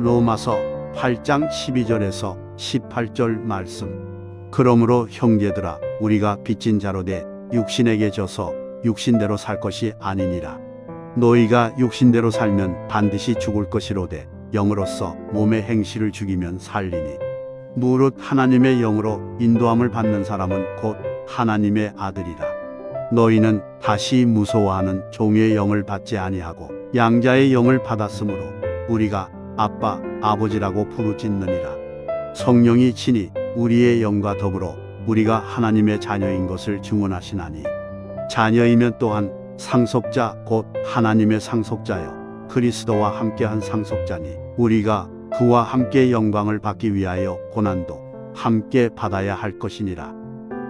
로마서 8장 12절에서 18절 말씀. 그러므로 형제들아 우리가 빚진 자로 돼 육신에게 져서 육신대로 살 것이 아니니라. 너희가 육신대로 살면 반드시 죽을 것이로되 영으로서 몸의 행실을 죽이면 살리니 무릇 하나님의 영으로 인도함을 받는 사람은 곧 하나님의 아들이라. 너희는 다시 무서워하는 종의 영을 받지 아니하고 양자의 영을 받았으므로 우리가 아빠 아버지라고 부르짖느니라. 성령이 친히 우리의 영과 더불어 우리가 하나님의 자녀인 것을 증언하시나니 자녀이면 또한 상속자 곧 하나님의 상속자여 그리스도와 함께한 상속자니 우리가 그와 함께 영광을 받기 위하여 고난도 함께 받아야 할 것이니라.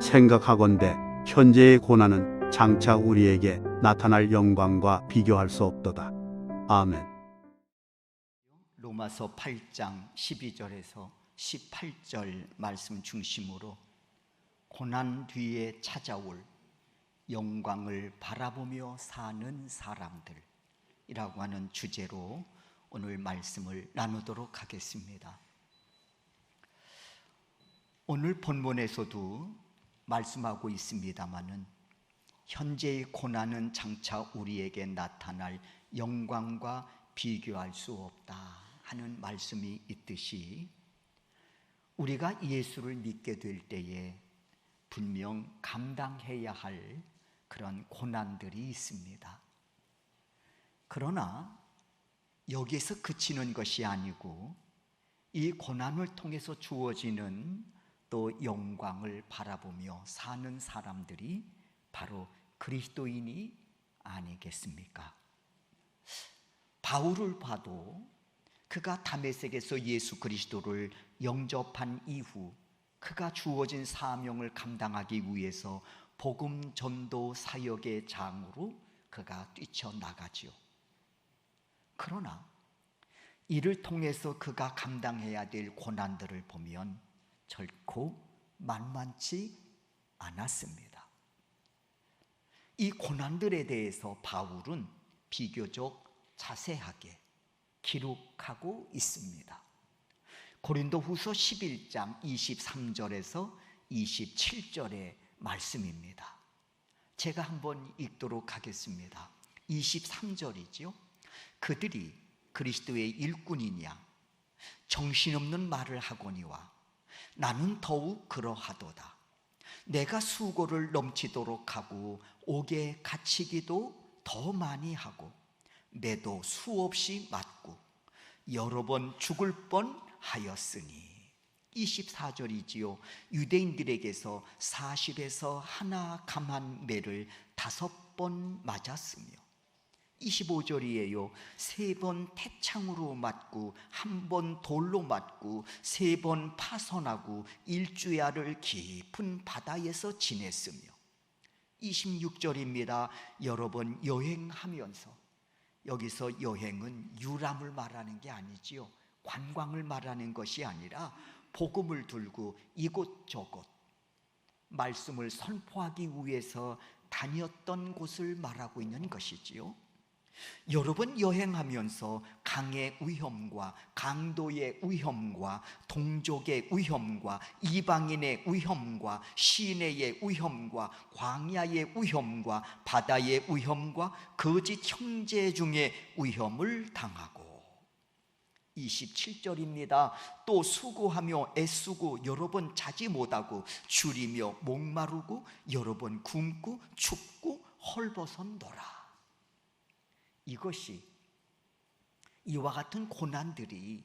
생각하건대 현재의 고난은 장차 우리에게 나타날 영광과 비교할 수 없도다. 아멘. 로마서 8장 12절에서 18절 말씀 중심으로 고난 뒤에 찾아올 영광을 바라보며 사는 사람들이라고 하는 주제로 오늘 말씀을 나누도록 하겠습니다. 오늘 본문에서도 말씀하고 있습니다마는 현재의 고난은 장차 우리에게 나타날 영광과 비교할 수 없다 하는 말씀이 있듯이 우리가 예수를 믿게 될 때에 분명 감당해야 할 그런 고난들이 있습니다. 그러나 여기에서 그치는 것이 아니고 이 고난을 통해서 주어지는 또 영광을 바라보며 사는 사람들이 바로 그리스도인이 아니겠습니까? 바울을 봐도 그가 다메섹에서 예수 그리스도를 영접한 이후 그가 주어진 사명을 감당하기 위해서 복음 전도 사역의 장으로 그가 뛰쳐나가지요. 그러나 이를 통해서 그가 감당해야 될 고난들을 보면 결코 만만치 않았습니다. 이 고난들에 대해서 바울은 비교적 자세하게 기록하고 있습니다. 고린도후서 11장 23절에서 27절의 말씀입니다. 제가 한번 읽도록 하겠습니다. 23절이죠. 그들이 그리스도의 일꾼이냐 정신없는 말을 하거니와 나는 더욱 그러하도다. 내가 수고를 넘치도록 하고 옥에 갇히기도 더 많이 하고 매도 수없이 맞고 여러 번 죽을 뻔하였으니 24절이지요. 유대인들에게서 40에서 하나 감한 매를 5번 맞았으며 25절이에요. 3번 태창으로 맞고 1번 돌로 맞고 3번 파선하고 일주야를 깊은 바다에서 지냈으며 26절입니다. 여러 번 여행하면서 여기서 여행은 유람을 말하는 게 아니지요. 관광을 말하는 것이 아니라 복음을 들고 이곳저곳 말씀을 선포하기 위해서 다녔던 곳을 말하고 있는 것이지요. 여러 번 여행하면서 강의 위험과 강도의 위험과 동족의 위험과 이방인의 위험과 시내의 위험과 광야의 위험과 바다의 위험과 거짓 형제 중의 위험을 당하고 27절입니다. 또 수고하며 애쓰고 여러 번 자지 못하고 줄이며 목마르고 여러 번 굶고 춥고 헐벗었노라. 이것이 이와 같은 고난들이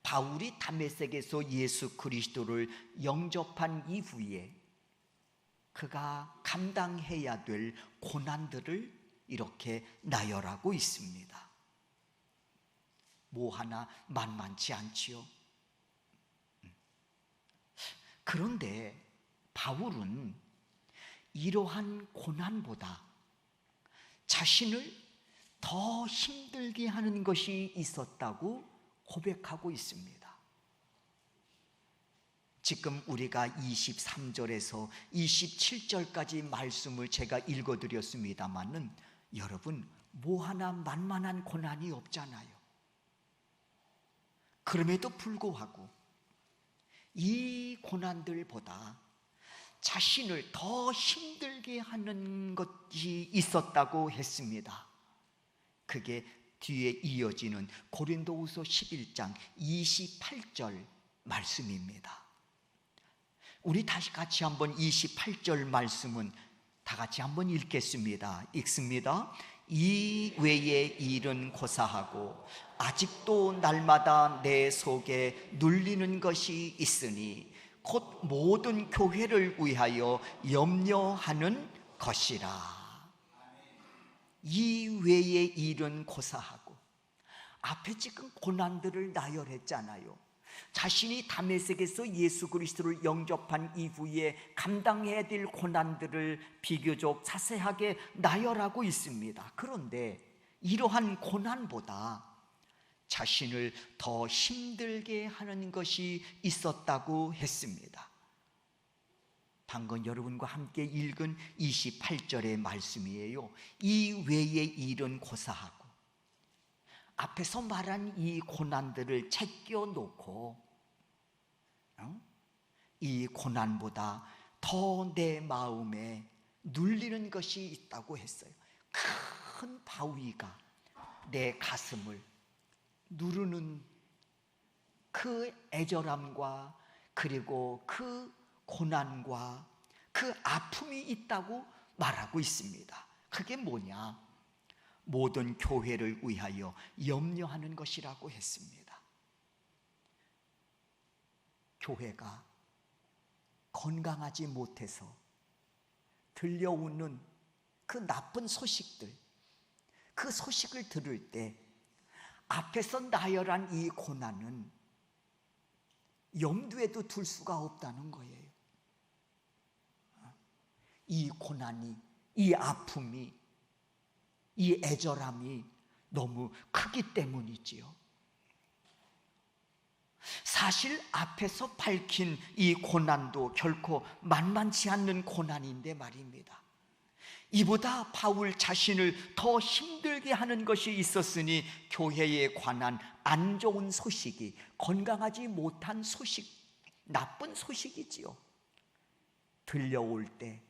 바울이 다메섹에서 예수 그리스도를 영접한 이후에 그가 감당해야 될 고난들을 이렇게 나열하고 있습니다. 뭐 하나 만만치 않지요. 그런데 바울은 이러한 고난보다 자신을 더 힘들게 하는 것이 있었다고 고백하고 있습니다. 지금 우리가 23절에서 27절까지 말씀을 제가 읽어드렸습니다마는 여러분 뭐 하나 만만한 고난이 없잖아요. 그럼에도 불구하고 이 고난들보다 자신을 더 힘들게 하는 것이 있었다고 했습니다. 그게 뒤에 이어지는 고린도후서 11장 28절 말씀입니다. 우리 다시 같이 한번 28절 말씀은 다 같이 한번 읽겠습니다. 읽습니다. 이 외의 일은 고사하고 아직도 날마다 내 속에 눌리는 것이 있으니 곧 모든 교회를 위하여 염려하는 것이라. 이 외의 일은 고사하고, 앞에 지금 고난들을 나열했잖아요. 자신이 다메섹에서 예수 그리스도를 영접한 이후에 감당해야 될 고난들을 비교적 자세하게 나열하고 있습니다. 그런데 이러한 고난보다 자신을 더 힘들게 하는 것이 있었다고 했습니다. 방금 여러분과 함께 읽은 28절의 말씀이에요. 이 외의 일은 고사하고, 앞에서 말한 이 고난들을 제껴놓고 이 고난보다 더 내 마음에 눌리는 것이 있다고 했어요. 큰 바위가 내 가슴을 누르는 그 애절함과 그리고 그 고난과 그 아픔이 있다고 말하고 있습니다. 그게 뭐냐? 모든 교회를 위하여 염려하는 것이라고 했습니다. 교회가 건강하지 못해서 들려오는 그 나쁜 소식들, 그 소식을 들을 때 앞에서 나열한 이 고난은 염두에도 둘 수가 없다는 거예요. 이 고난이, 이 아픔이, 이 애절함이 너무 크기 때문이지요. 사실 앞에서 밝힌 이 고난도 결코 만만치 않는 고난인데 말입니다. 이보다 바울 자신을 더 힘들게 하는 것이 있었으니 교회에 관한 안 좋은 소식이, 건강하지 못한 소식, 나쁜 소식이지요. 들려올 때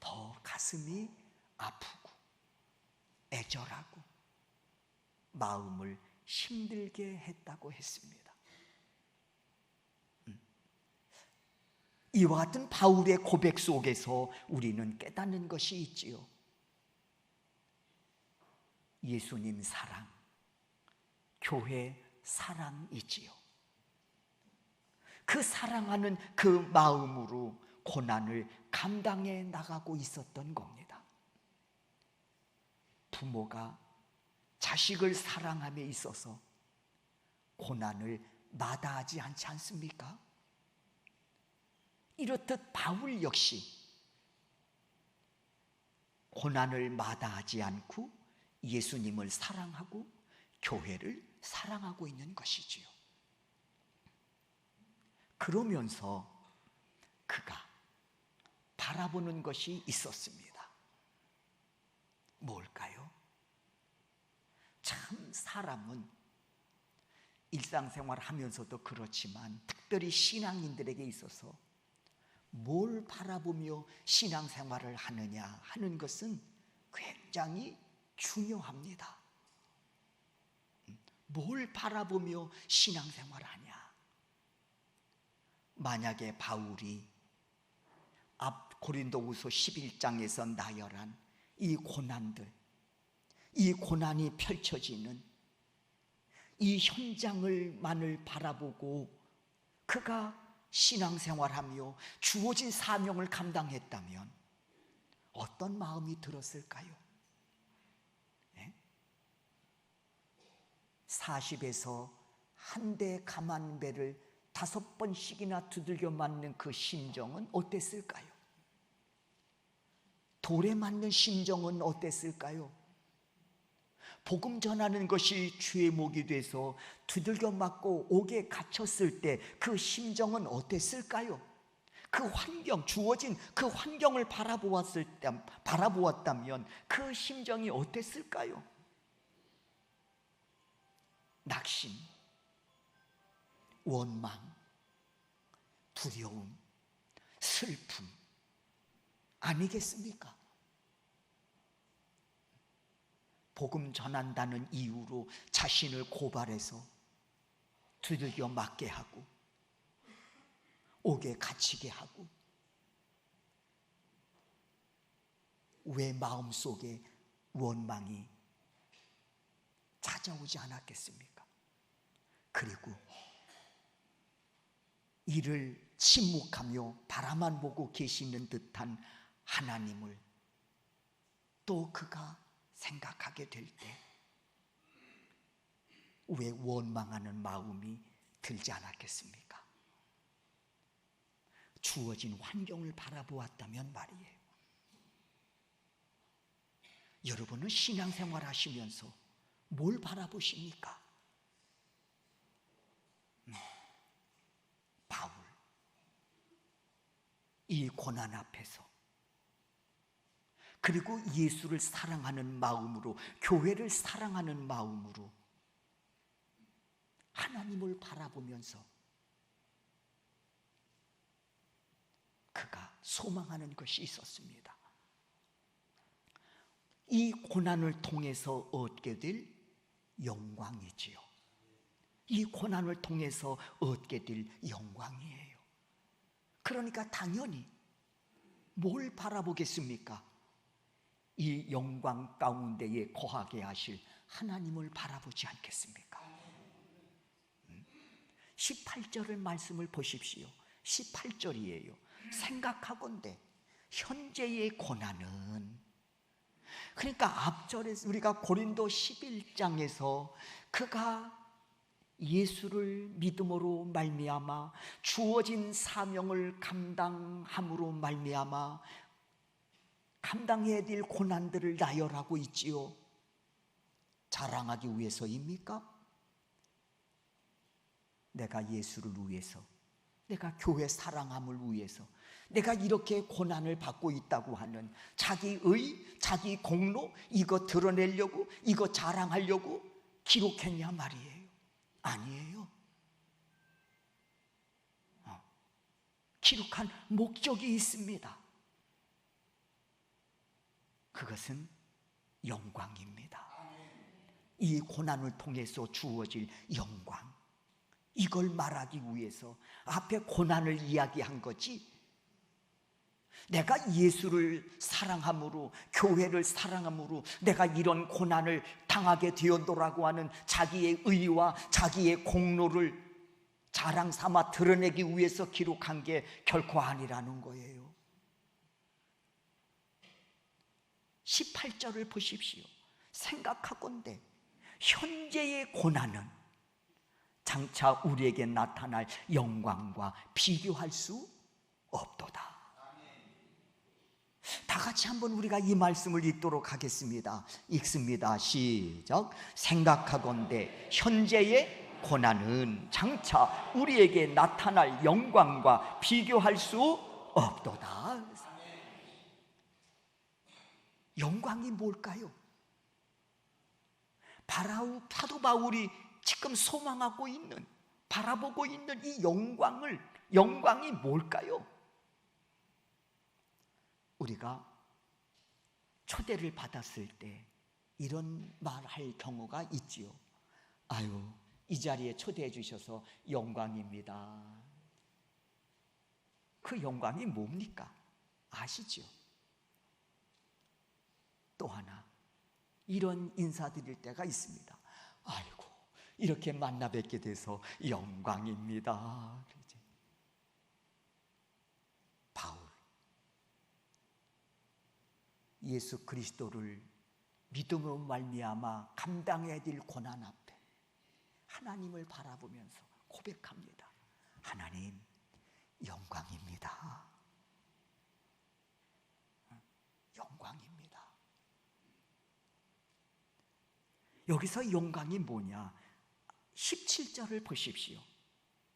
더 가슴이 아프고 애절하고 마음을 힘들게 했다고 했습니다. 이와 같은 바울의 고백 속에서 우리는 깨닫는 것이 있지요. 예수님 사랑, 교회 사랑이지요. 그 사랑하는 그 마음으로 고난을 감당해 나가고 있었던 겁니다. 부모가 자식을 사랑함에 있어서 고난을 마다하지 않지 않습니까? 이렇듯 바울 역시 고난을 마다하지 않고 예수님을 사랑하고 교회를 사랑하고 있는 것이지요. 그러면서 그가 바라보는 것이 있었습니다. 뭘까요? 참 사람은 일상생활 하면서도 그렇지만 특별히 신앙인들에게 있어서 뭘 바라보며 신앙생활을 하느냐 하는 것은 굉장히 중요합니다. 뭘 바라보며 신앙생활을 하냐? 만약에 바울이 앞 고린도후서 11장에서 나열한 이 고난들, 이 고난이 펼쳐지는 이 현장을만을 바라보고 그가 신앙생활하며 주어진 사명을 감당했다면 어떤 마음이 들었을까요? 40에서 한 대 감한 배를 5번씩이나 두들겨 맞는 그 심정은 어땠을까요? 돌에 맞는 심정은 어땠을까요? 복음 전하는 것이 주의 목이 돼서 두들겨 맞고 옥에 갇혔을 때 그 심정은 어땠을까요? 그 환경, 주어진 그 환경을 바라보았다면 그 심정이 어땠을까요? 낙심, 원망, 두려움, 슬픔 아니겠습니까? 복음 전한다는 이유로 자신을 고발해서 두들겨 맞게 하고 옥에 갇히게 하고, 왜 마음속에 원망이 찾아오지 않았겠습니까? 그리고 이를 침묵하며 바라만 보고 계시는 듯한 하나님을 또 그가 생각하게 될 때 왜 원망하는 마음이 들지 않았겠습니까? 주어진 환경을 바라보았다면 말이에요. 여러분은 신앙생활 하시면서 뭘 바라보십니까? 바울, 이 고난 앞에서, 그리고 예수를 사랑하는 마음으로, 교회를 사랑하는 마음으로 하나님을 바라보면서 그가 소망하는 것이 있었습니다. 이 고난을 통해서 얻게 될 영광이지요. 이 고난을 통해서 얻게 될 영광이에요. 그러니까 당연히 뭘 바라보겠습니까? 이 영광 가운데에 거하게 하실 하나님을 바라보지 않겠습니까? 18절의 말씀을 보십시오. 18절이에요. 생각하건대 현재의 고난은, 그러니까 앞절에 우리가 고린도 11장에서 그가 예수를 믿음으로 말미암아 주어진 사명을 감당함으로 말미암아 감당해야 될 고난들을 나열하고 있지요. 자랑하기 위해서입니까? 내가 예수를 위해서, 내가 교회 사랑함을 위해서 내가 이렇게 고난을 받고 있다고 하는 자기의, 자기 공로, 이거 드러내려고, 이거 자랑하려고 기록했냐 말이에요. 아니에요. 기록한 목적이 있습니다. 그것은 영광입니다. 이 고난을 통해서 주어질 영광, 이걸 말하기 위해서 앞에 고난을 이야기한 거지, 내가 예수를 사랑함으로, 교회를 사랑함으로 내가 이런 고난을 당하게 되었노라고 하는 자기의 의와 자기의 공로를 자랑 삼아 드러내기 위해서 기록한 게 결코 아니라는 거예요. 18절을 보십시오. 생각하건대 현재의 고난은 장차 우리에게 나타날 영광과 비교할 수 없도다. 다 같이 한번 우리가 이 말씀을 읽도록 하겠습니다. 읽습니다. 시작. 생각하건대 현재의 고난은 장차 우리에게 나타날 영광과 비교할 수 없도다. 영광이 뭘까요? 사도 바울이 지금 소망하고 있는, 바라보고 있는 이 영광이 뭘까요? 우리가 초대를 받았을 때 이런 말할 경우가 있지요. 아유, 이 자리에 초대해 주셔서 영광입니다. 그 영광이 뭡니까? 아시죠? 또 하나 이런 인사드릴 때가 있습니다. 아이고, 이렇게 만나 뵙게 돼서 영광입니다. 바울, 예수 그리스도를 믿음으로 말미암아 감당해야 될 고난 앞에 하나님을 바라보면서 고백합니다. 하나님, 영광입니다. 영광입니다. 여기서 영광이 뭐냐? 17절을 보십시오.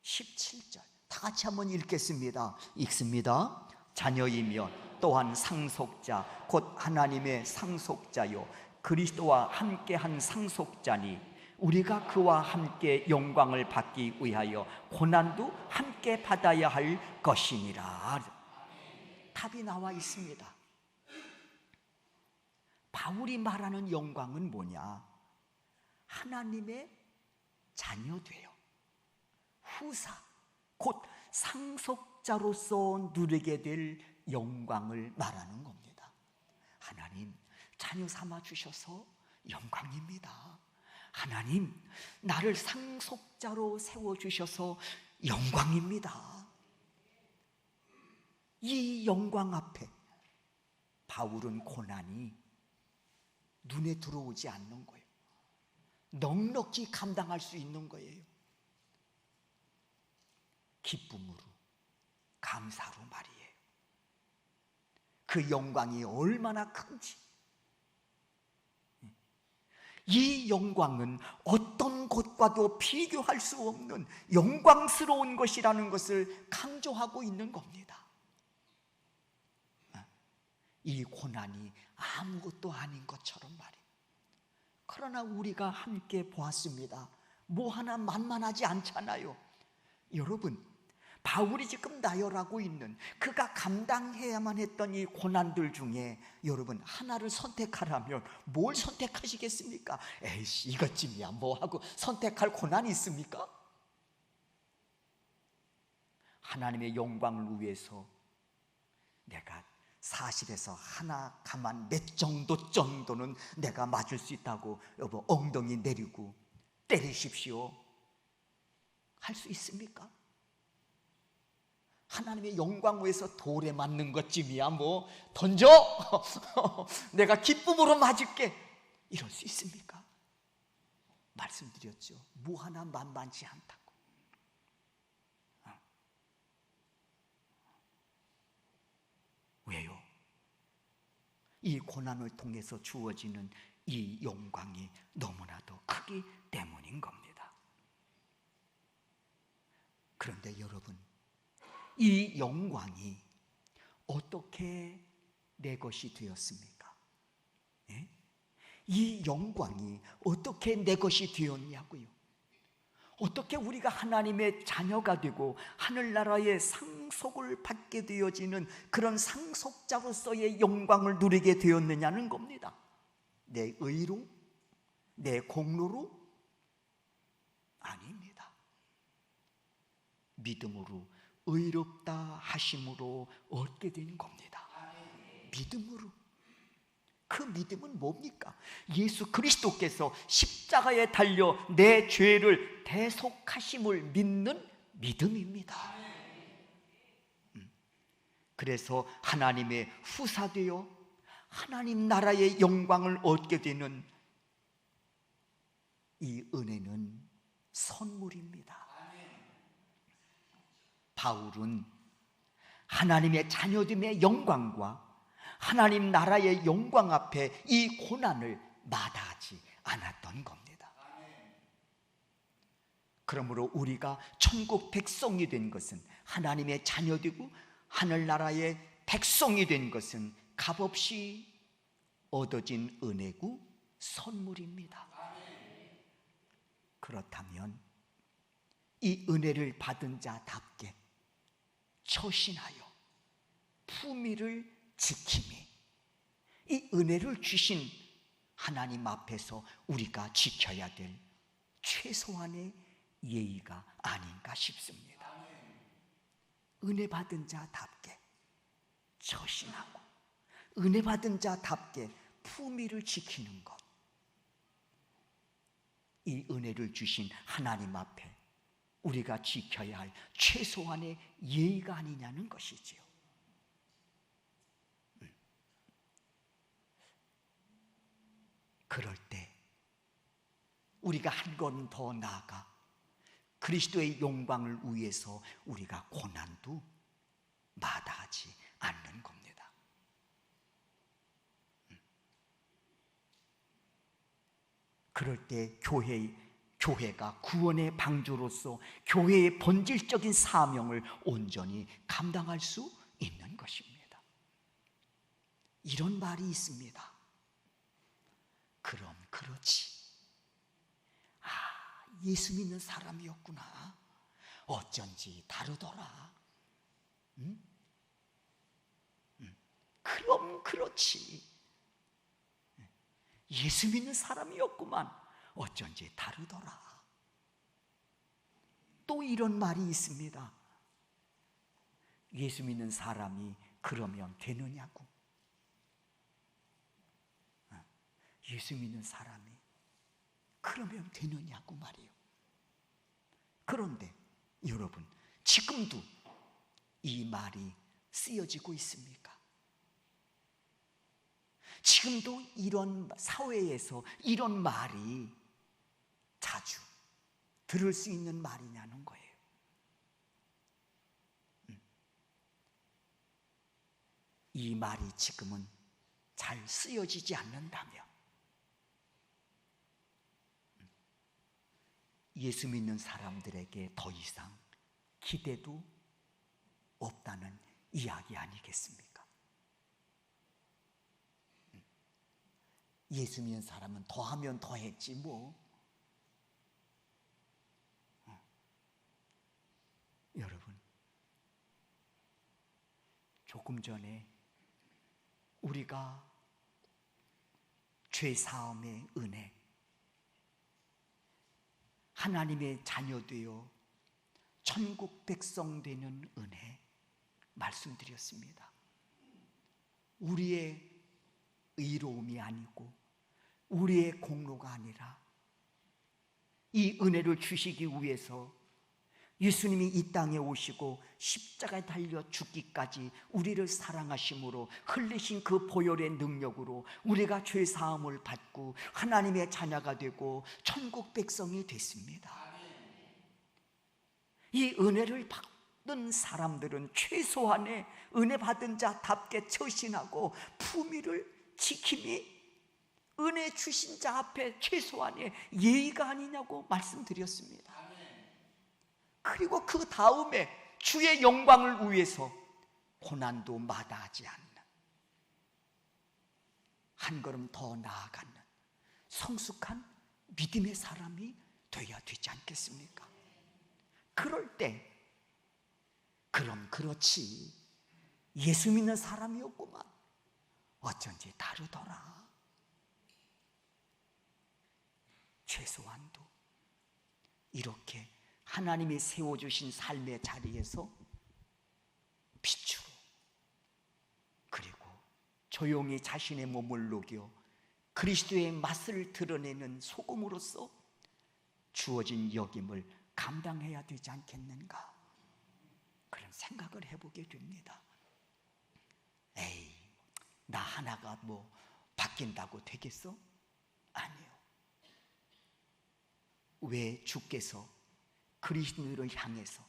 17절 다 같이 한번 읽겠습니다. 읽습니다. 자녀이며 또한 상속자 곧 하나님의 상속자요 그리스도와 함께한 상속자니 우리가 그와 함께 영광을 받기 위하여 고난도 함께 받아야 할 것이니라. 답이 나와 있습니다. 바울이 말하는 영광은 뭐냐? 하나님의 자녀되어 후사, 곧 상속자로서 누리게 될 영광을 말하는 겁니다. 하나님 자녀 삼아 주셔서 영광입니다. 하나님 나를 상속자로 세워주셔서 영광입니다. 이 영광 앞에 바울은 고난이 눈에 들어오지 않는 거예요. 넉넉히 감당할 수 있는 거예요. 기쁨으로, 감사로 말이에요. 그 영광이 얼마나 큰지, 이 영광은 어떤 것과도 비교할 수 없는 영광스러운 것이라는 것을 강조하고 있는 겁니다. 이 고난이 아무것도 아닌 것처럼 말이에요. 그러나 우리가 함께 보았습니다. 뭐 하나 만만하지 않잖아요. 여러분, 바울이 지금 나열하고 있는 그가 감당해야만 했던 이 고난들 중에 여러분 하나를 선택하라면 뭘 선택하시겠습니까? 에이씨 이것쯤이야 뭐 하고 선택할 고난이 있습니까? 하나님의 영광을 위해서 내가 40에서 하나 가만 몇 정도는 내가 맞을 수 있다고 여보 엉덩이 내리고 때리십시오 할 수 있습니까? 하나님의 영광 위해서 돌에 맞는 것쯤이야 뭐 던져 내가 기쁨으로 맞을게 이럴 수 있습니까? 말씀드렸죠. 뭐 하나 만만치 않다고. 왜요? 이 고난을 통해서 주어지는 이 영광이 너무나도 크기 때문인 겁니다. 그런데 여러분, 이 영광이 어떻게 내 것이 되었습니까? 예? 이 영광이 어떻게 내 것이 되었냐고요? 어떻게 우리가 하나님의 자녀가 되고 하늘나라의 상속을 받게 되어지는 그런 상속자로서의 영광을 누리게 되었느냐는 겁니다. 내 의로? 내 공로로? 아닙니다. 믿음으로 의롭다 하심으로 얻게 된 겁니다. 믿음으로. 그 믿음은 뭡니까? 예수 그리스도께서 십자가에 달려 내 죄를 대속하심을 믿는 믿음입니다. 그래서 하나님의 후사되어 하나님 나라의 영광을 얻게 되는 이 은혜는 선물입니다. 바울은 하나님의 자녀됨의 영광과 하나님 나라의 영광 앞에 이 고난을 마다하지 않았던 겁니다. 그러므로 우리가 천국 백성이 된 것은 하나님의 자녀되고 하늘나라의 백성이 된 것은 값없이 얻어진 은혜고 선물입니다. 그렇다면 이 은혜를 받은 자답게 처신하여 품위를 지킴이 이 은혜를 주신 하나님 앞에서 우리가 지켜야 될 최소한의 예의가 아닌가 싶습니다. 은혜 받은 자답게 처신하고 은혜 받은 자답게 품위를 지키는 것, 이 은혜를 주신 하나님 앞에 우리가 지켜야 할 최소한의 예의가 아니냐는 것이지요. 그럴 때 우리가 한 걸음 더 나아가 그리스도의 영광을 위해서 우리가 고난도 마다하지 않는 겁니다. 그럴 때 교회가 구원의 방주로서 교회의 본질적인 사명을 온전히 감당할 수 있는 것입니다. 이런 말이 있습니다. 그럼 그렇지. 예수 믿는 사람이었구나. 어쩐지 다르더라. 그럼 그렇지. 예수 믿는 사람이었구만. 어쩐지 다르더라. 또 이런 말이 있습니다. 예수 믿는 사람이 그러면 되느냐고. 예수 믿는 사람이 그러면 되느냐고 말이요. 그런데 여러분, 지금도 이 말이 쓰여지고 있습니까? 지금도 이런 사회에서 이런 말이 자주 들을 수 있는 말이냐는 거예요. 이 말이 지금은 잘 쓰여지지 않는다면 예수 믿는 사람들에게 더 이상 기대도 없다는 이야기 아니겠습니까? 예수 믿는 사람은 더하면 더했지 뭐. 여러분, 조금 전에 우리가 죄사함의 은혜, 하나님의 자녀 되어 천국 백성 되는 은혜 말씀드렸습니다. 우리의 의로움이 아니고 우리의 공로가 아니라 이 은혜를 주시기 위해서 예수님이 이 땅에 오시고 십자가에 달려 죽기까지 우리를 사랑하심으로 흘리신 그 보혈의 능력으로 우리가 죄 사함을 받고 하나님의 자녀가 되고 천국 백성이 됐습니다. 이 은혜를 받는 사람들은 최소한의 은혜 받은 자답게 처신하고 품위를 지킴이 은혜 주신 자 앞에 최소한의 예의가 아니냐고 말씀드렸습니다. 그리고 그 다음에 주의 영광을 위해서 고난도 마다하지 않는, 한 걸음 더 나아가는 성숙한 믿음의 사람이 되어야 되지 않겠습니까? 그럴 때 그럼 그렇지, 예수 믿는 사람이었구만, 어쩐지 다르더라. 최소한도 이렇게 하나님이 세워주신 삶의 자리에서 빛으로, 그리고 조용히 자신의 몸을 녹여 그리스도의 맛을 드러내는 소금으로서 주어진 역임을 감당해야 되지 않겠는가, 그런 생각을 해보게 됩니다. 에이, 나 하나가 뭐 바뀐다고 되겠어? 아니요. 왜 주께서 그리스도를 향해서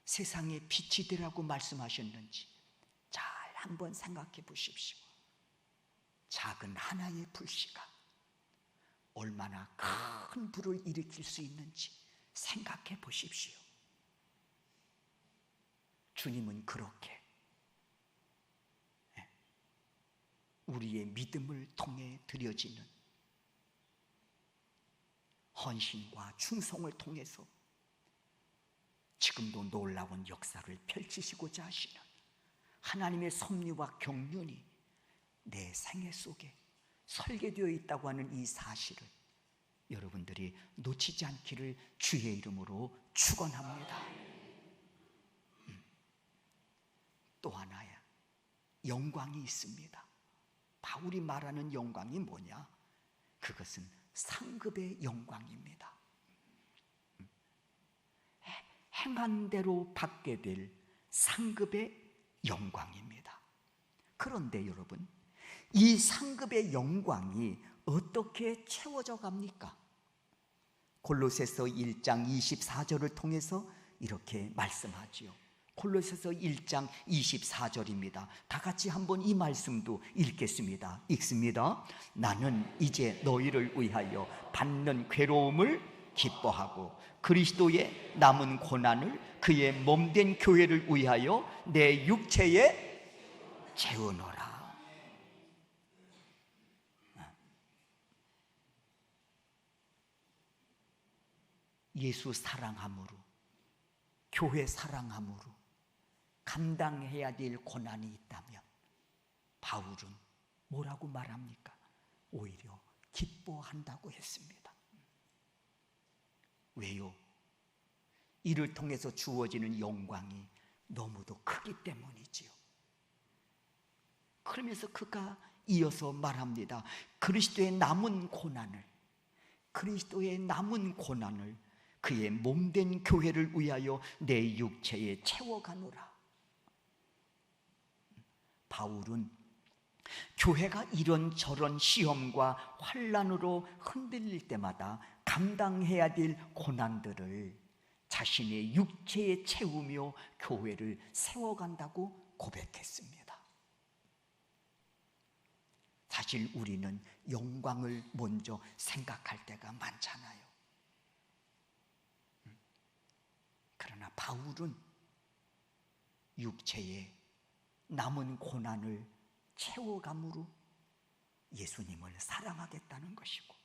세상의 빛이 되라고 말씀하셨는지 잘 한번 생각해 보십시오. 작은 하나의 불씨가 얼마나 큰 불을 일으킬 수 있는지 생각해 보십시오. 주님은 그렇게 우리의 믿음을 통해 드려지는 헌신과 충성을 통해서 지금도 놀라운 역사를 펼치시고자 하시는 하나님의 섭리와 경륜이 내 생애 속에 설계되어 있다고 하는 이 사실을 여러분들이 놓치지 않기를 주의 이름으로 축원합니다. 또 하나의 영광이 있습니다. 바울이 말하는 영광이 뭐냐? 그것은 상급의 영광입니다. 행한 대로 받게 될 상급의 영광입니다. 그런데 여러분, 이 상급의 영광이 어떻게 채워져 갑니까? 골로새서 1장 24절을 통해서 이렇게 말씀하지요. 골로새서 1장 24절입니다. 다 같이 한번 이 말씀도 읽겠습니다. 읽습니다. 나는 이제 너희를 위하여 받는 괴로움을 기뻐하고 그리스도의 남은 고난을 그의 몸된 교회를 위하여 내 육체에 채우노라. 예수 사랑함으로, 교회 사랑함으로 감당해야 될 고난이 있다면 바울은 뭐라고 말합니까? 오히려 기뻐한다고 했습니다. 왜요? 이를 통해서 주어지는 영광이 너무도 크기 때문이지요. 그러면서 그가 이어서 말합니다. 그리스도의 남은 고난을 그의 몸된 교회를 위하여 내 육체에 채워가노라. 바울은 교회가 이런저런 시험과 환난으로 흔들릴 때마다 감당해야 될 고난들을 자신의 육체에 채우며 교회를 세워간다고 고백했습니다. 사실 우리는 영광을 먼저 생각할 때가 많잖아요. 그러나 바울은 육체에 남은 고난을 채워감으로 예수님을 사랑하겠다는 것이고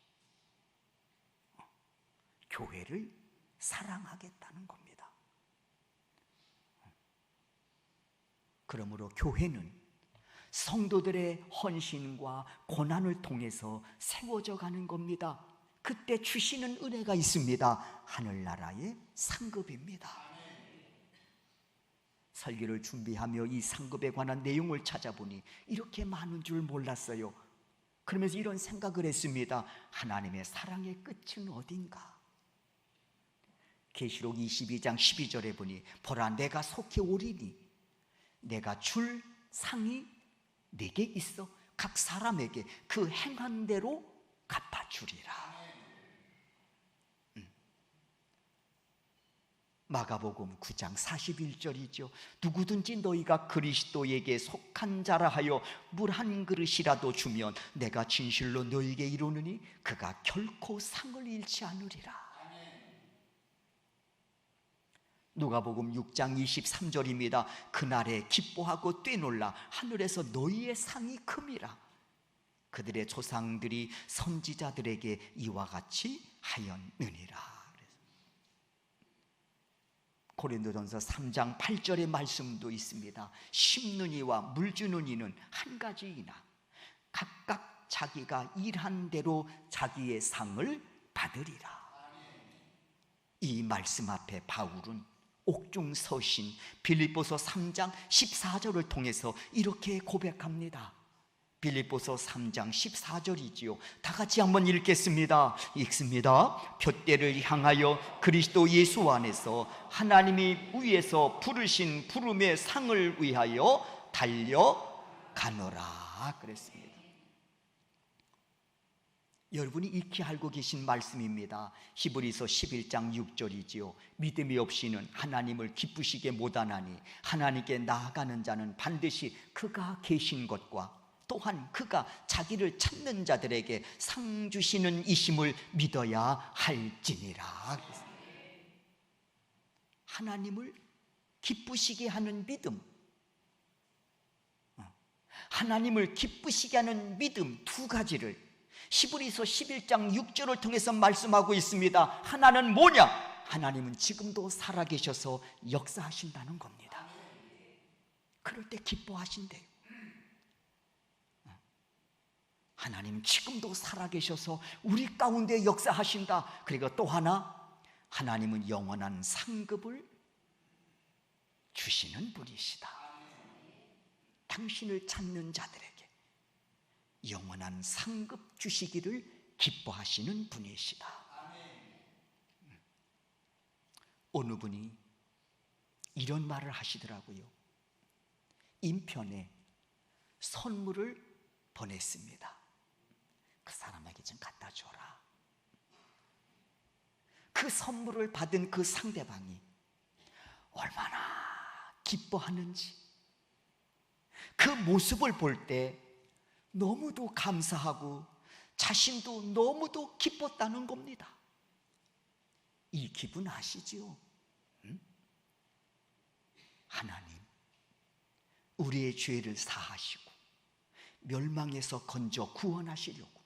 교회를 사랑하겠다는 겁니다. 그러므로 교회는 성도들의 헌신과 고난을 통해서 세워져 가는 겁니다. 그때 주시는 은혜가 있습니다. 하늘나라의 상급입니다. 설교를 준비하며 이 상급에 관한 내용을 찾아보니 이렇게 많은 줄 몰랐어요. 그러면서 이런 생각을 했습니다. 하나님의 사랑의 끝은 어딘가? 계시록 22장 12절에 보니 보라 내가 속히 오리니 내가 줄 상이 내게 있어 각 사람에게 그 행한 대로 갚아주리라. 마가복음 9장 41절이죠. 누구든지 너희가 그리스도에게 속한 자라 하여 물 한 그릇이라도 주면 내가 진실로 너희에게 이르노니 그가 결코 상을 잃지 않으리라. 누가복음 6장 23절입니다. 그날에 기뻐하고 뛰놀라 하늘에서 너희의 상이 큼이라. 그들의 조상들이 선지자들에게 이와 같이 하였느니라. 고린도전서 3장 8절의 말씀도 있습니다. 심는 이와 물 주는 이는 한 가지이나 각각 자기가 일한 대로 자기의 상을 받으리라. 이 말씀 앞에 바울은 옥중서신 빌립보서 3장 14절을 통해서 이렇게 고백합니다. 빌립보서 3장 14절이지요. 다 같이 한번 읽겠습니다. 읽습니다. 둯대를 향하여 그리스도 예수 안에서 하나님이 위에서 부르신 부름의 상을 위하여 달려가노라 그랬습니다. 여러분이 익히 알고 계신 말씀입니다. 히브리서 11장 6절이지요. 믿음이 없이는 하나님을 기쁘시게 못하나니 하나님께 나아가는 자는 반드시 그가 계신 것과 또한 그가 자기를 찾는 자들에게 상 주시는 이심을 믿어야 할지니라. 하나님을 기쁘시게 하는 믿음, 하나님을 기쁘시게 하는 믿음 두 가지를 히브리서 11장 6절을 통해서 말씀하고 있습니다. 하나는 뭐냐? 하나님은 지금도 살아계셔서 역사하신다는 겁니다. 그럴 때 기뻐하신대요. 하나님 지금도 살아계셔서 우리 가운데 역사하신다. 그리고 또 하나, 하나님은 영원한 상급을 주시는 분이시다. 당신을 찾는 자들에게 영원한 상급 주시기를 기뻐하시는 분이시다. 어느 분이 이런 말을 하시더라고요. 인편에 선물을 보냈습니다. 그 사람에게 좀 갖다 줘라. 그 선물을 받은 그 상대방이 얼마나 기뻐하는지 그 모습을 볼 때 너무도 감사하고 자신도 너무도 기뻤다는 겁니다. 이 기분 아시지요? 하나님 우리의 죄를 사하시고 멸망에서 건져 구원하시려고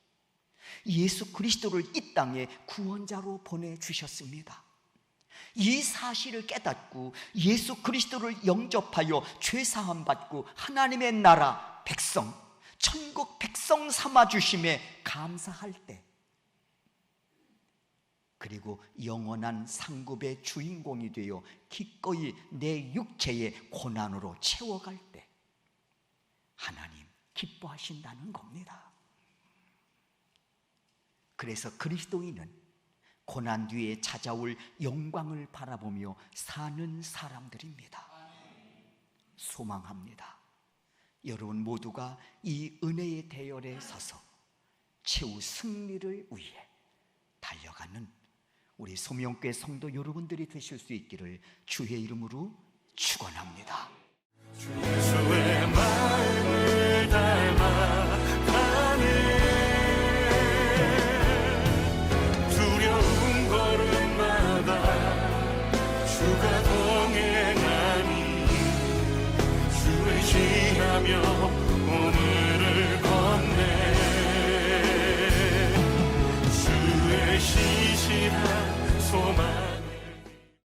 예수 그리스도를 이 땅에 구원자로 보내주셨습니다. 이 사실을 깨닫고 예수 그리스도를 영접하여 죄사함 받고 하나님의 나라 백성, 천국 백성 삼아주심에 감사할 때, 그리고 영원한 상급의 주인공이 되어 기꺼이 내 육체의 고난으로 채워갈 때 하나님 기뻐하신다는 겁니다. 그래서 그리스도인은 고난 뒤에 찾아올 영광을 바라보며 사는 사람들입니다. 소망합니다. 여러분 모두가 이 은혜의 대열에 서서 최후 승리를 위해 달려가는 우리 소명교회 성도 여러분들이 되실 수 있기를 주의 이름으로 축원합니다. 예수의